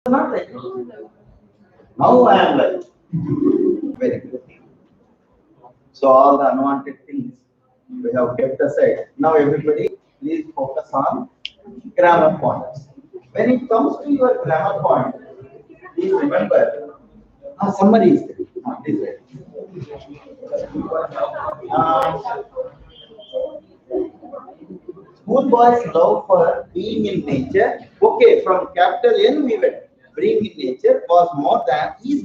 Not like now I am like very good. So all the unwanted things we have kept aside. Now everybody please focus on grammar points. When it comes to your grammar point, please remember summary is there. Please write. Uh, Schoolboy's love for being in nature. Okay, from capital N we went. Being in nature was more than, is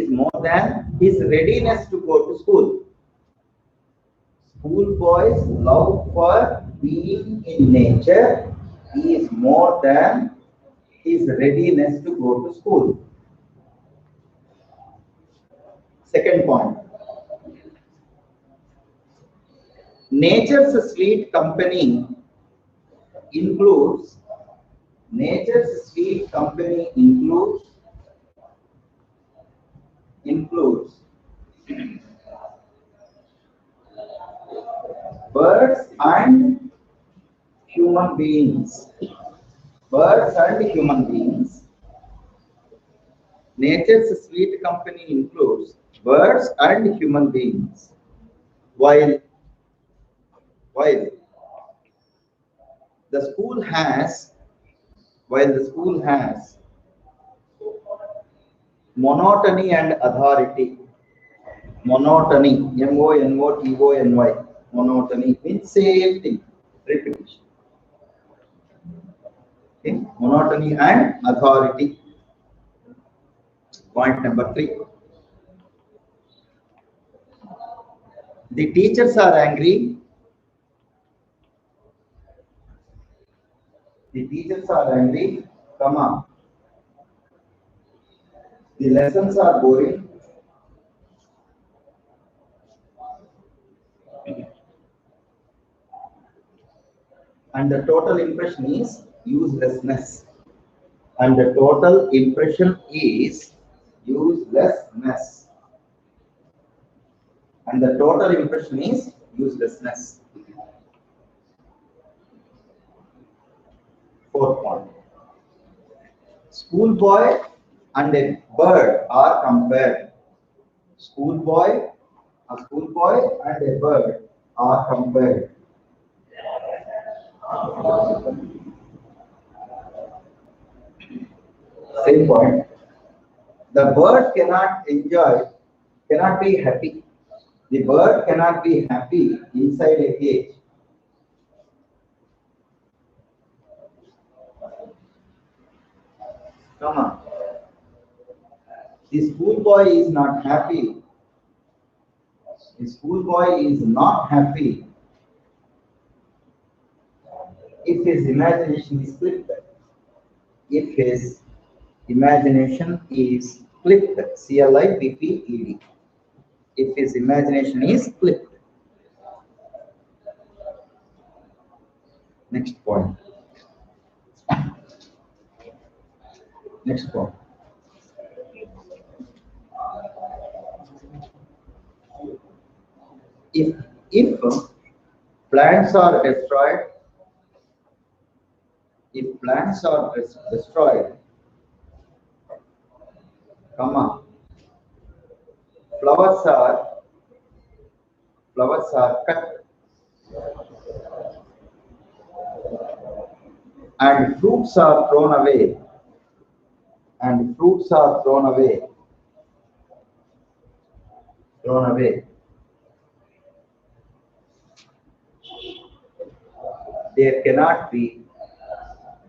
more than his readiness to go to school. Schoolboy's love for being in nature is more than his readiness to go to school. Second point. Nature's sweet company includes includes birds and human beings. Birds and human beings. Nature's sweet company includes birds and human beings. While the school has monotony and authority. Monotony, monotony, monotony means same thing, repetition. Okay, monotony and authority. Point number 3. The teachers are angry. The teachers are angry, comma. The lessons are boring. And the total impression is uselessness. And the total impression is uselessness. And the total impression is uselessness. Fourth point. Schoolboy and a bird are compared. A schoolboy and a bird are compared. Same point. The bird cannot be happy. The bird cannot be happy inside a cage. Come on. The schoolboy is not happy. The schoolboy is not happy if his imagination is clipped. If his imagination is clipped, CLIPPED. If his imagination is clipped. Next point. Next point. If plants are destroyed, comma, flowers are cut and fruits are thrown away.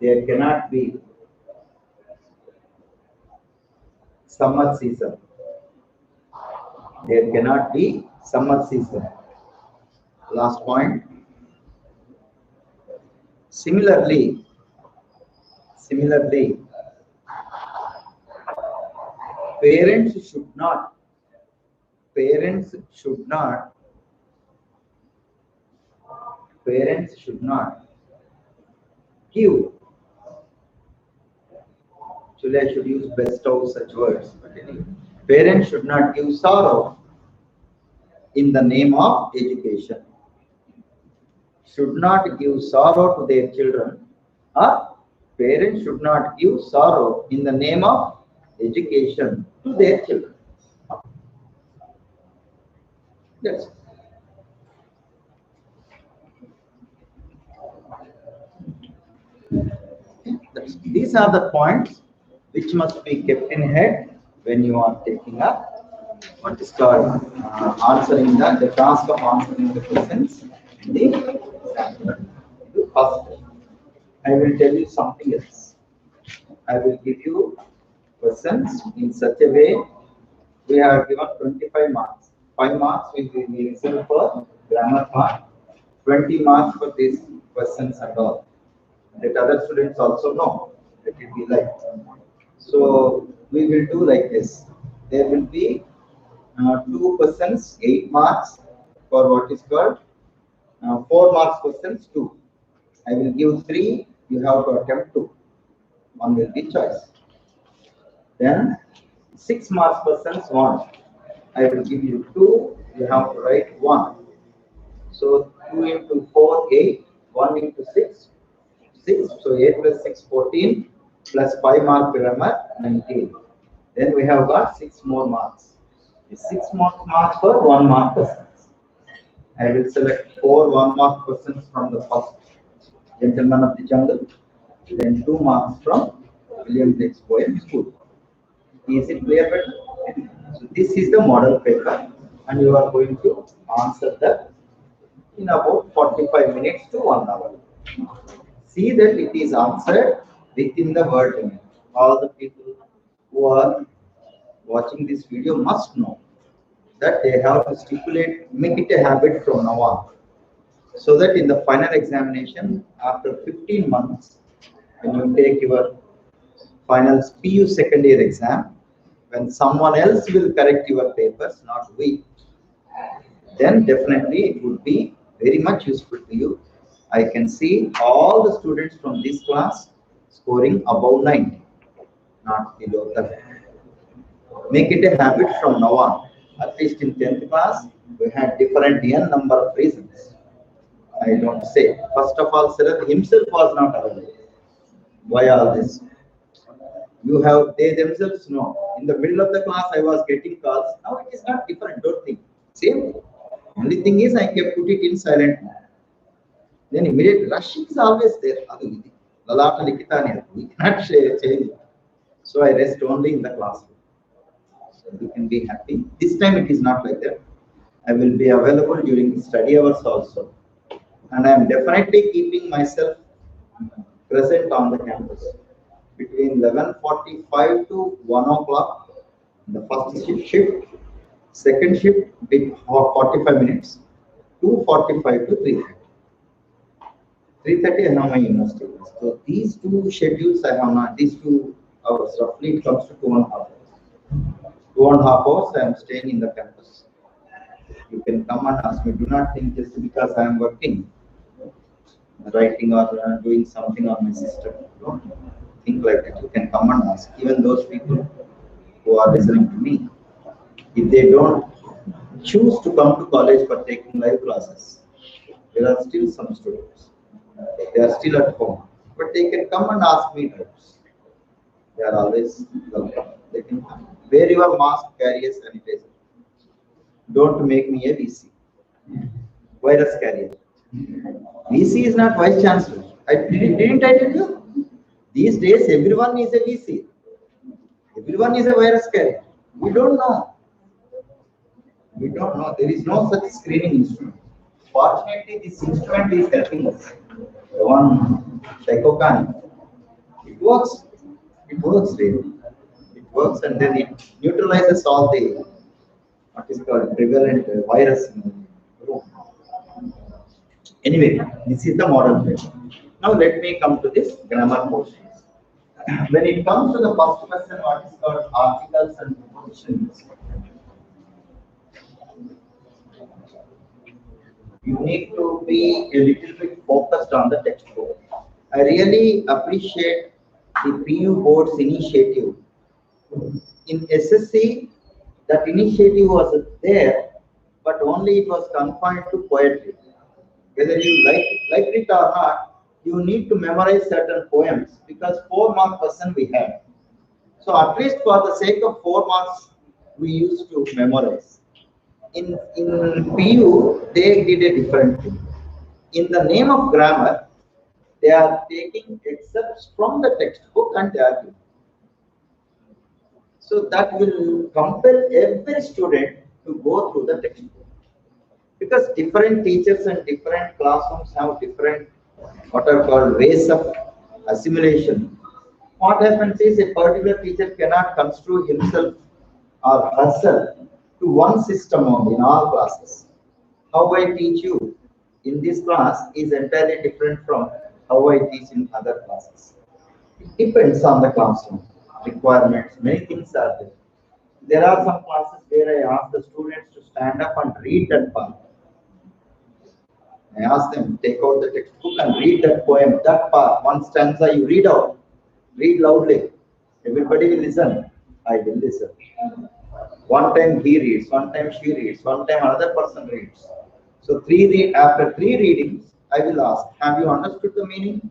There cannot be summer season. There cannot be summer season. Last point. Similarly, parents should not give. Actually, I should use bestow such words. But anyway, parents should not give sorrow in the name of education. should not give sorrow to their children, or parents should not give sorrow in the name of education to their children. That's it. These are the points which must be kept in head when you are taking up what is called answering the task of answering the questions in the exam. First, I will tell you something else. I will give you questions in such a way. We have given 25 marks. 5 marks will be reserved for grammar part, 20 marks for these questions and all. Let other students also know that it will be like. So we will do like this. There will be 2 questions, 8 marks for what is called 4 marks questions 2. I will give 3. You have to attempt 2. 1 will be choice. Then 6 marks questions 1. I will give you 2. You have to write 1. So 2 into 4, 8. 1 into 6, 6. So 8 plus 6, 14. Plus 5 mark grammar, 19. Then we have got 6 more marks. 6 more marks for 1 mark questions. I will select 4 1 mark questions from the first Gentleman of the Jungle. Then 2 marks from William Blake's poem School. Is it clear? Better? So this is the model paper, and you are going to answer that in about 45 minutes to 1 hour. See that it is answered within the word limit. All the people who are watching this video must know that they have to stipulate, make it a habit from now on, so that in the final examination after 15 months, when you take your final PU second year exam, when someone else will correct your papers, not we, then definitely it would be very much useful to you. I can see all the students from this class scoring above 90, not below 30. Make it a habit from now on. At least in 10th class, we had different n number of reasons. I don't say. First of all, Sarath himself was not available. Why all this? You have, they themselves know. In the middle of the class, I was getting calls. Now it is not different, don't think. Same. Only thing is, I can put it in silent mode. Then immediate rushing is always there. Lalata likitani, we cannot change it. So I rest only in the classroom. So you can be happy. This time it is not like that. I will be available during the study hours also. And I am definitely keeping myself present on the campus. Between 11:45 to 1 o'clock, the first shift, second shift, 45 minutes, 2:45 to 3:30. 3:30 I have my university. So these 2 schedules I have not, these 2 hours, roughly it comes to 2.5 hours. 2.5 hours I am staying in the campus. You can come and ask me. Do not think just because I am working, writing or doing something on my system. Don't think like that. You can come and ask. Even those people who are listening to me, if they don't choose to come to college for taking live classes, there are still some students. They are still at home, but they can come and ask me doubts. They are always welcome. They can come. Wear your mask, carry a sanitizer. Don't make me a VC, virus carrier. VC is not vice chancellor. Didn't I tell you? These days, everyone is a VC. Everyone is a virus carrier. We don't know. We don't know. There is no such screening instrument. Fortunately, this instrument is helping us. The one, Shikokan, it works. It works really. It works, and then it neutralizes all the what is called prevalent virus in the room. Anyway, this is the model paper. Now let me come to this grammar portion. When it comes to the first question, what is called articles and prepositions, you need to be a little bit focused on the textbook. I really appreciate the PU board's initiative. In SSC, that initiative was there, but only it was confined to poetry. Whether you like it or not, you need to memorize certain poems because 4 mark question we have. So at least for the sake of 4 marks, we used to memorize. In PU, they did a different thing. In the name of grammar, they are taking excerpts from the textbook and they are giving. So that will compel every student to go through the textbook. Because different teachers and different classrooms have different what are called ways of assimilation. What happens is a particular teacher cannot construe himself or herself to one system only in all classes. How I teach you in this class is entirely different from how I teach in other classes. It depends on the classroom requirements. Many things are there. There are some classes where I ask the students to stand up and read that part. I ask them, take out the textbook and read that poem, that part, one stanza you read out. Read loudly. Everybody will listen. I will listen. One time he reads, one time she reads, one time another person reads. So after 3 readings, I will ask, have you understood the meaning?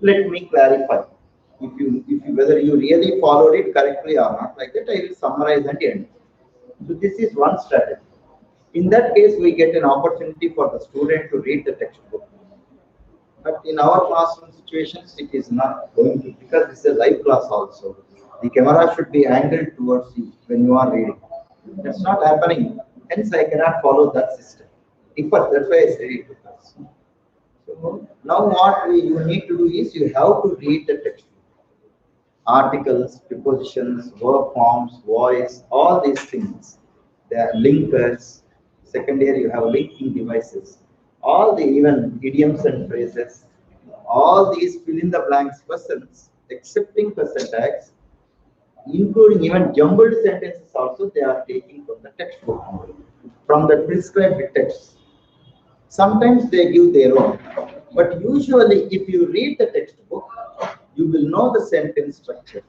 Let me clarify. If you whether you really followed it correctly or not, like that, I will summarize and end. So this is one strategy. In that case, we get an opportunity for the student to read the textbook. But in our classroom situations, it is not going to because it's a live class also. The camera should be angled towards you when you are reading. That's not happening. Hence, I cannot follow that system. That's why I said it because. So now what you need to do is you have to read the textbook. Articles, prepositions, verb forms, voice, all these things. They are linkers. Second year you have linking devices. All the even idioms and phrases, all these fill in the blanks questions, excepting question tags, including even jumbled sentences also they are taking from the textbook, from the prescribed text. Sometimes they give their own, but usually if you read the textbook, you will know the sentence structure.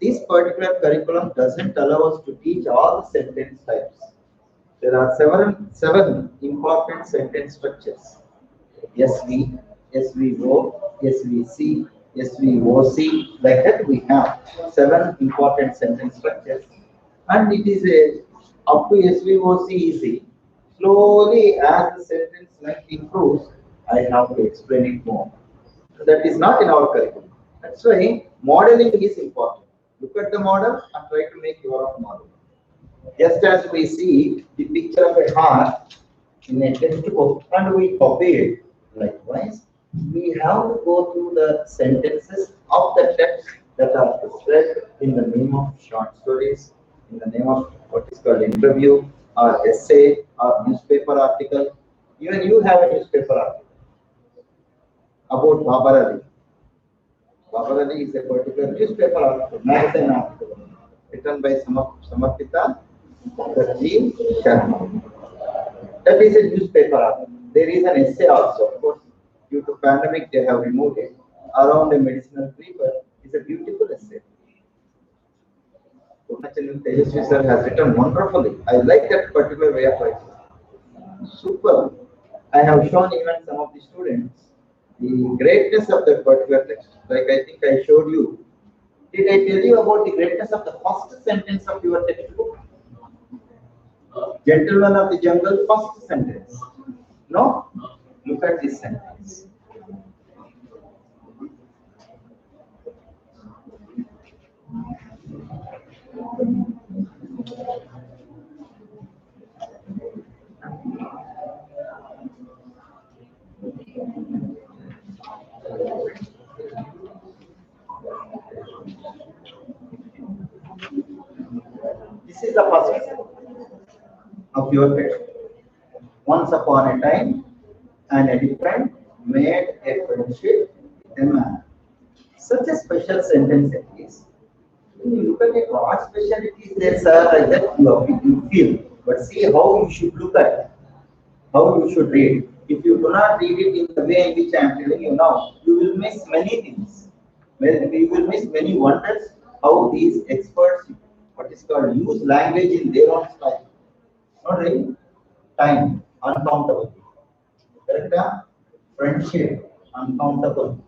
This particular curriculum doesn't allow us to teach all the sentence types. There are seven important sentence structures. SV, SVO, SVC, SVOC, like that we have 7 important sentence structures. And it is up to SVOC easy. Slowly as the sentence length improves, I have to explain it more. That is not in our curriculum. That's why modeling is important. Look at the model and try to make your own model. Just as we see the picture of a heart in a textbook and we copy it, likewise, we have to go through the sentences of the text that are described in the name of short stories, in the name of what is called interview or essay or newspaper article. Even you have a newspaper article about Babar Ali. Babar Ali is a particular newspaper article, magazine article, written by Samarpita Mukherjee Sharma. That is a newspaper article. There is an essay also. Of course, due to pandemic, they have removed it. Around a medicinal creeper is a beautiful essay. Purnachandran Tejasvi sir has written wonderfully. I like that particular way of writing. Super. I have shown even some of the students the greatness of that particular text. Like I think I showed you. Did I tell you about the greatness of the first sentence of your textbook? Gentleman of the jungle, first sentence. No? Look at this sentence. This is the first of your text. Once upon a time, an elephant made a friendship with a man. Such a special sentence it is. When you look at it, what speciality is there, sir, like that you feel. But see how you should look at it, how you should read. If you do not read it in the way in which I am telling you now, you will miss many things. You will miss many wonders how these experts, what is called, use language in their own style. Not really. Time. uncountable. Correct? Friendship, uncountable.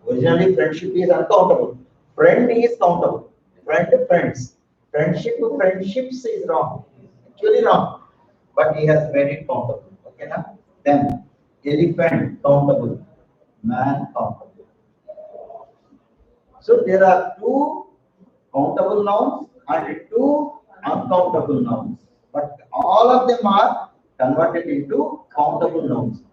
Originally, friendship is uncountable. Friend is countable. Friends. Friendship to friendships is wrong. Actually wrong. But he has made it countable. Okay, now? Then, elephant, countable. Man, countable. So there are two countable nouns and two uncountable nouns. But all of them are converted into countable nouns.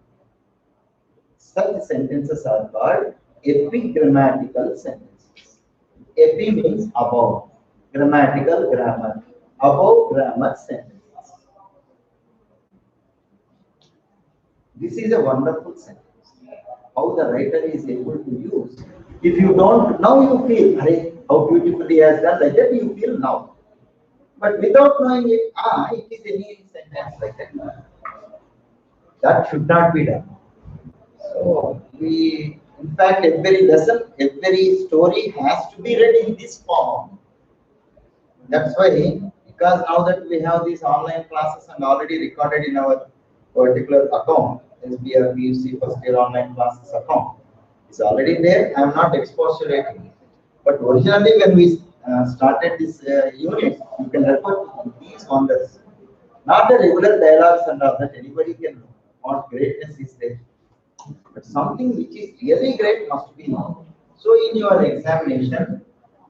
Such sentences are called epigrammatical sentences. Epi means above. Grammatical, grammar. Above grammar sentences. This is a wonderful sentence. How the writer is able to use. If you don't, now you feel, how beautifully he has done like that, you feel now. But without knowing it, it is any sentence like that. That should not be done. So, in fact, every lesson, every story has to be read in this form. That's why, because now that we have these online classes and already recorded in our particular account, SBR PUC first year online classes account, it's already there. I am not expostulating. But originally, when we started this unit, you can refer to these wonders. Not the regular dialogues and all that. Anybody can know what greatness is there. But something which is really great must be known. So in your examination,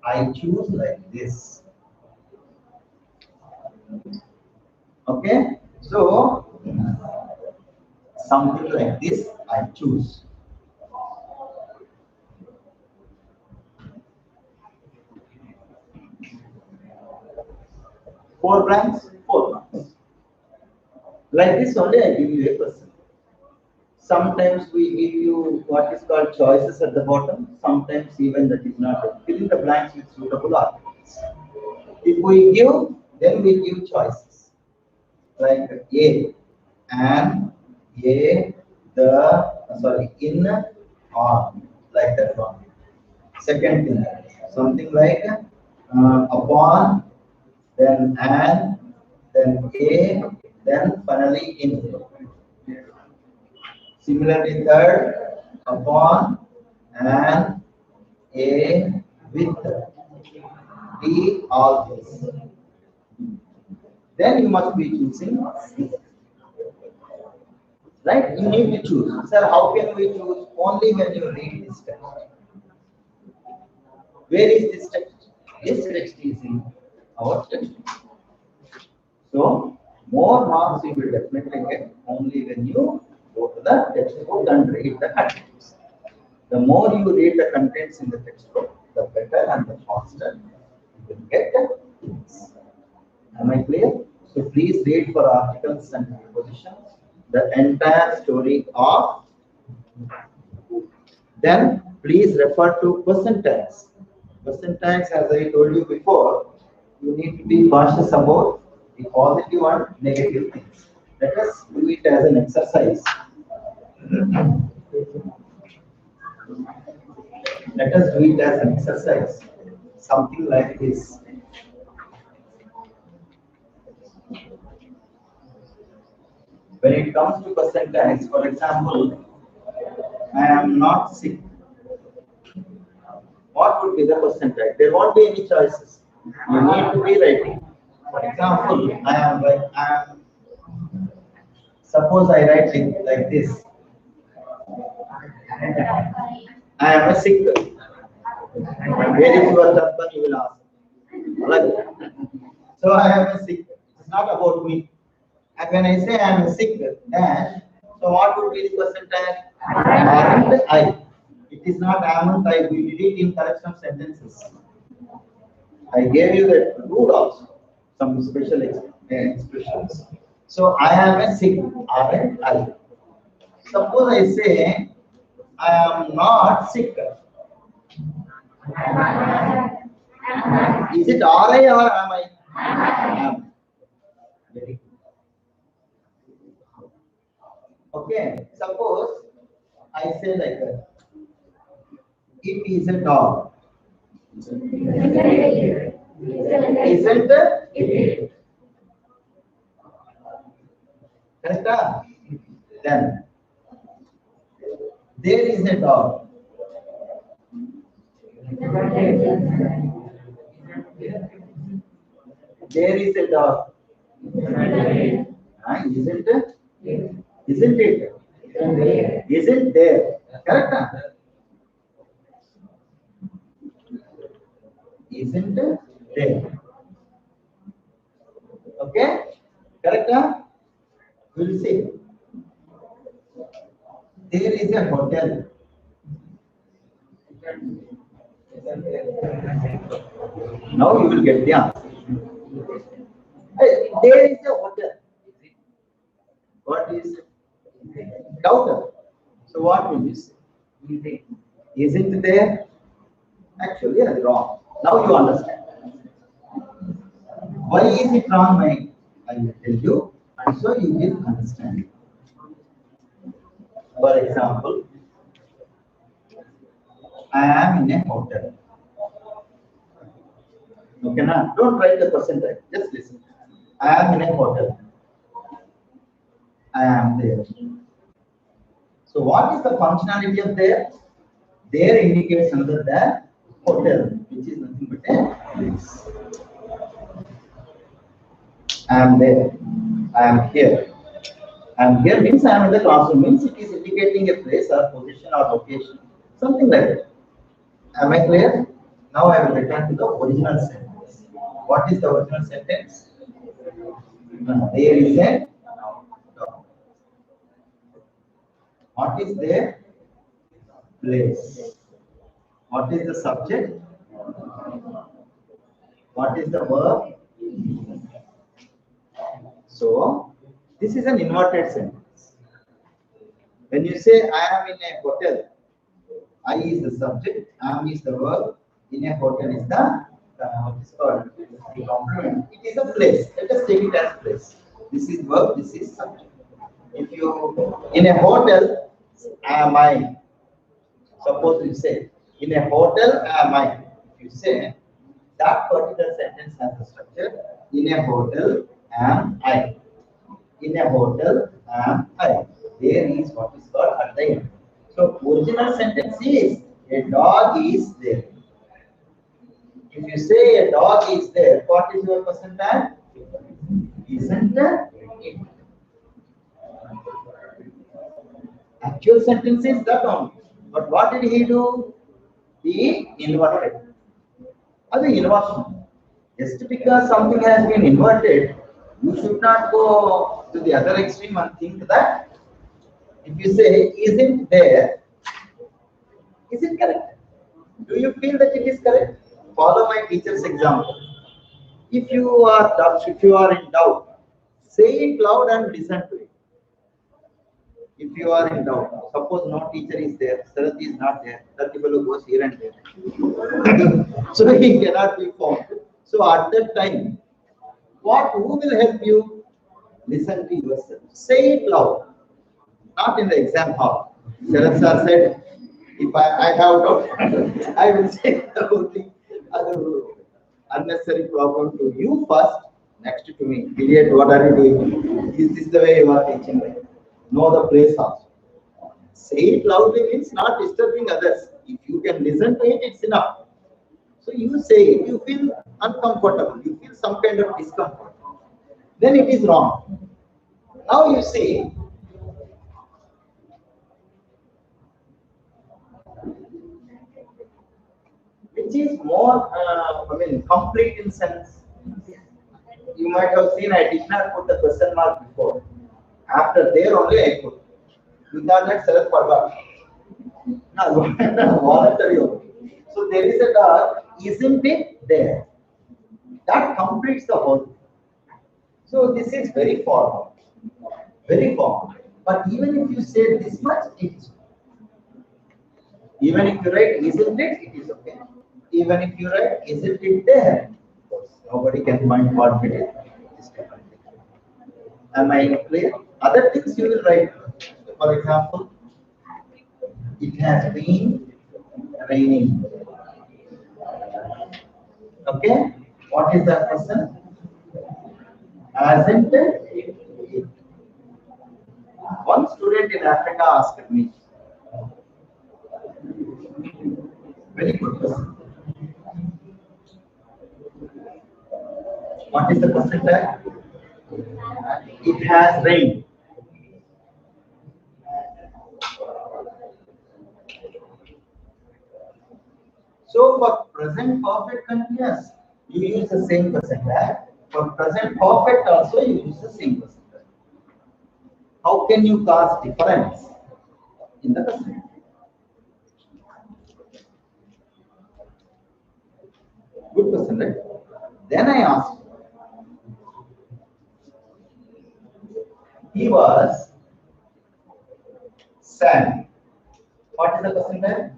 I choose like this. Okay? So something like this I choose. Four blanks, four blanks. Like this only I give you a person. Sometimes we give you what is called choices at the bottom. Sometimes even that is not. Fill in the blanks with suitable articles. If we give, then we give choices. Like A, and A, in, on, like that one. Second thing, something like upon, then and, then A, then finally in. Similarly, third, upon, and A, with, D, all this. Then you must be choosing C. Right? You need to choose. Sir, how can we choose? Only when you read this text. Where is this text? This text is in our textbook. So, more marks you will definitely get only when you go to the textbook and read the contents. The more you read the contents in the textbook, the better and the faster you will get the things. Am I clear? So, please read for articles and prepositions the entire story of. Then please refer to person tags. Person tags, as I told you before, you need to be cautious about the positive and negative things. Let us do it as an exercise. Let us do it as an exercise. Something like this. When it comes to person tags, for example, I am not sick. What would be the person tag? There won't be any choices. You need to be writing. For example, suppose I write like this. I am a sick. Where is your husband? You will ask. Like, so I am a sick. It's not about me. And when I say I am a sick, then so what would be the person tag? Aren't I? It is not aren't I. We did it in correction sentences. I gave you the rule also, some special expressions. So I am a sick, aren't I? Suppose I say I am not sick. Is it RI or am I? Am. Very good. Okay, suppose I say like that. It is a dog. Isn't it? Correct? Correct? Then there is a dog. There is a dog. Isn't it? Isn't it? Isn't there? Correct? Isn't there? Okay? Correct? We'll see. There is a hotel. Now you will get the answer. There is a hotel. What is doubter? So what will you say? Isn't there? Actually, that's wrong. Now you understand. Why is it wrong, mate? I will tell you, and so you will understand. For example, I am in a hotel. Okay, now don't write the percentage. Just listen. I am in a hotel. I am there. So what is the functionality of there? There indicates another than hotel, which is nothing but a place. I am there. I am here. I am here means I am in the classroom, means it is indicating a place or position or location, something like that. Am I clear? Now I will return to the original sentence. What is the original sentence? There is a dog. What is their place? What is the subject? What is the verb? So, this is an inverted sentence. When you say I am in a hotel, I is the subject, am is the verb, in a hotel is the what is called the complement. It is a place. Let us take it as place. This is verb, this is subject. If you in a hotel, am I? Suppose you say in a hotel, am I? If you say that particular sentence has the structure. In a hotel, am I? In a hotel, am I? There is what is called at the end. So original sentence is a dog is there. If you say a dog is there, what is your percentage? Isn't it? Actual sentence is that only. But what did he do? He inverted. As an inversion. Just because something has been inverted, you should not go to the other extreme and think that if you say isn't there, is it correct? Do you feel that it is correct? Follow my teacher's example. If you are in doubt, say it loud and listen to it. If you are in doubt, suppose no teacher is there, Sarath is not there, that people goes here and there. So he cannot be found. So at that time, who will help you? Listen to yourself. Say it loud. Not in the exam hall. Sarath sir said, if I have doubt, I will say the only other unnecessary problem to you first, next to me. Idiot, what are you doing? Is this the way you are teaching me? Know the place also. Say it loudly means not disturbing others. If you can listen to it, it's enough. So you say it, you feel uncomfortable, you feel some kind of discomfort. Then it is wrong. Now you say, which is more, complete in sense. You might have seen I did not put the question mark before. After there only I put. You thought that Sarath forgot. No, voluntary only. So there is a dog, isn't it there? That completes the whole. So this is very formal. Very formal. But even if you say this much, it is okay. Even if you write isn't it, it is okay. Even if you write isn't it there, nobody can find what it is. Am I clear? Other things you will write. For example, it has been raining. Okay? What is that person? Hasn't it? One student in Africa asked me, very good question. What is the percentage? It has rained. So for present perfect continuous, you use the same percentage. For present perfect also, you use the same percentage. How can you cause difference in the percentage? Good question, right? Then I asked, he was sad. What is the percentage?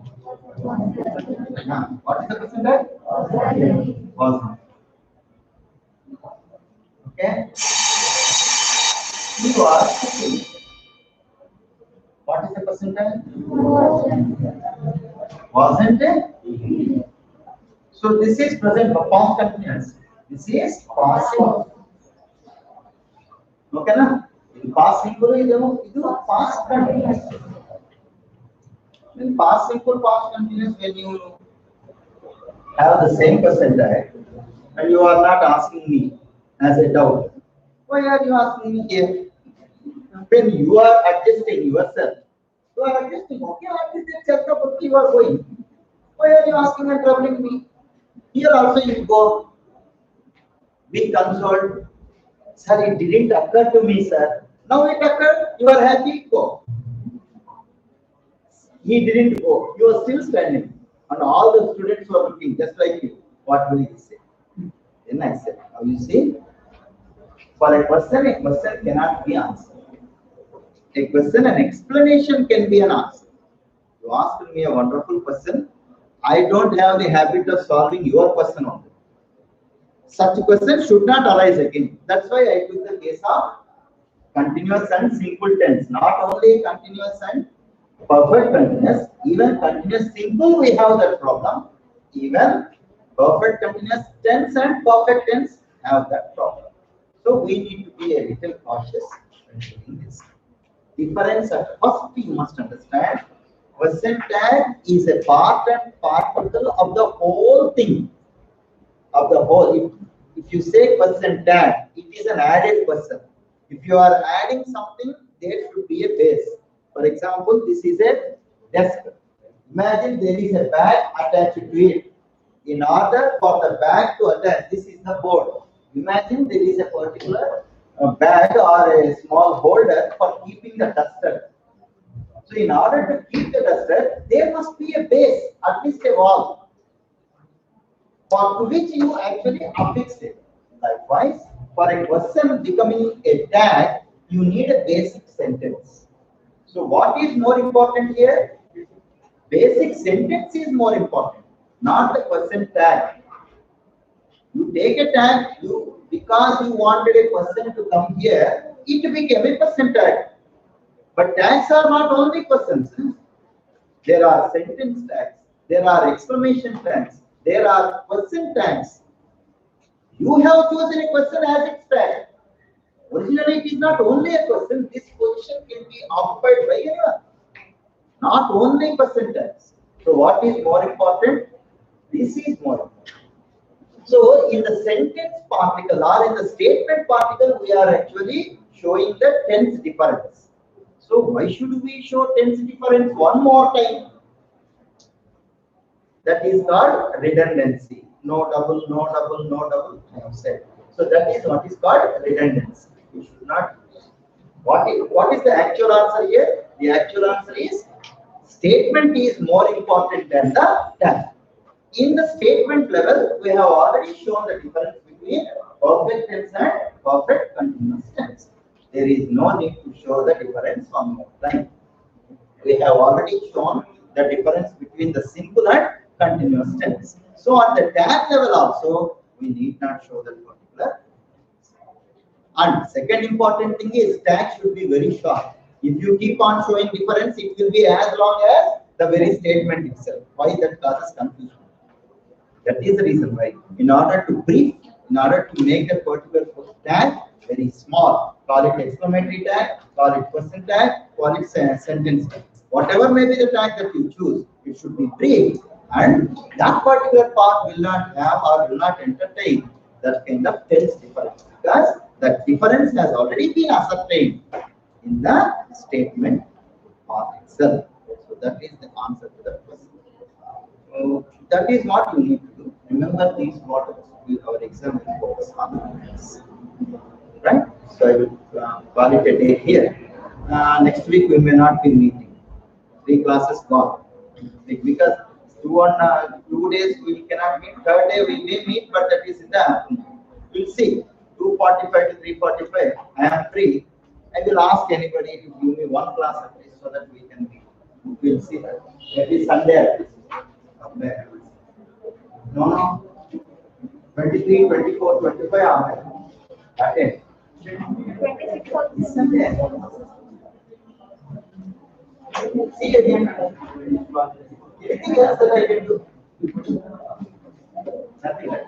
What is the percentage? Was not. Okay. He was cooking. What is the percentage? Wasn't it? So this is present past continuous. This is past simple. Okay na? In past simple idu past continuous. In past simple past continuous, when you have the same percentage and you are not asking me as a doubt, why are you asking me here? When you are adjusting yourself, you are adjusting. Okay, adjusted checkup, you are going. Why are you asking and troubling me? Here also you go. Be consoled. Sir, it didn't occur to me, sir. Now it occurred. You are happy. Go. He didn't go. You are still standing. And all the students were looking just like you. What will he say? Then I said, now you see, for a question cannot be answered. A question, an explanation can be an answer. You asked me a wonderful question. I don't have the habit of solving your question only. Such a question should not arise again. That's why I took the case of continuous and simple tense. Not only continuous and perfect continuous, even continuous simple we have that problem. Even perfect continuous tense and perfect tense have that problem. So we need to be a little cautious when doing this. Difference at first you must understand. Percentage is a part and particle of the whole thing. Of the whole. If you say percentage, it is an added person. If you are adding something, there should be a base. For example, this is a desk. Imagine there is a bag attached to it. In order for the bag to attach, this is the board. Imagine there is a particular bag or a small holder for keeping the duster. So in order to keep the duster, there must be a base, at least a wall, for which you actually affix it. Likewise, for a person becoming a tag, you need a basic sentence. So what is more important here? Basic sentence is more important, not the person tag. You take a tag, because you wanted a person to come here, it became a person tag. But tags are not only persons. There are sentence tags, there are exclamation tags, there are person tags. You have chosen a person as its tag. Originally, it is not only a person, this position can be occupied by anyone. Not only person tags. So what is more important? This is more important. So in the sentence particle or in the statement particle, we are actually showing the tense difference. So why should we show tense difference one more time? That is called redundancy. No double, no double, no double, I have said. So that is what is called redundancy. You should not. What is the actual answer here? The actual answer is statement is more important than the tag. In the statement level, we have already shown the difference between perfect tense and perfect continuous tense. There is no need to show the difference one more time. We have already shown the difference between the simple and continuous tense. So at the tag level also, we need not show that particular. And second important thing is tag should be very short. If you keep on showing difference, it will be as long as the very statement itself. Why that causes confusion? That is the reason why. In order to brief, in order to make a particular tag, very small. Call it exclamatory tag, call it question tag, call it sentence tag. Whatever may be the tag that you choose, it should be brief, and that particular part will not have or will not entertain that kind of tense difference, because that difference has already been ascertained in the statement part itself. So that is the answer to that question. That is what you need to do. Remember these models. Our exam will focus on this. Right? So I will call it a day here. Next week we may not be meeting. 3 classes gone. Because 2 days we cannot meet. Third day we may meet, but that is in the afternoon. We'll see. 2:45 to 3:45. I am free. I will ask anybody to give me one class at least so that we can meet. We'll see that. Maybe Sunday at least. Okay. No, no. 23, 24, 25 are there. Okay. 26 Sunday. See again. Anything else that I can do? Nothing. Right?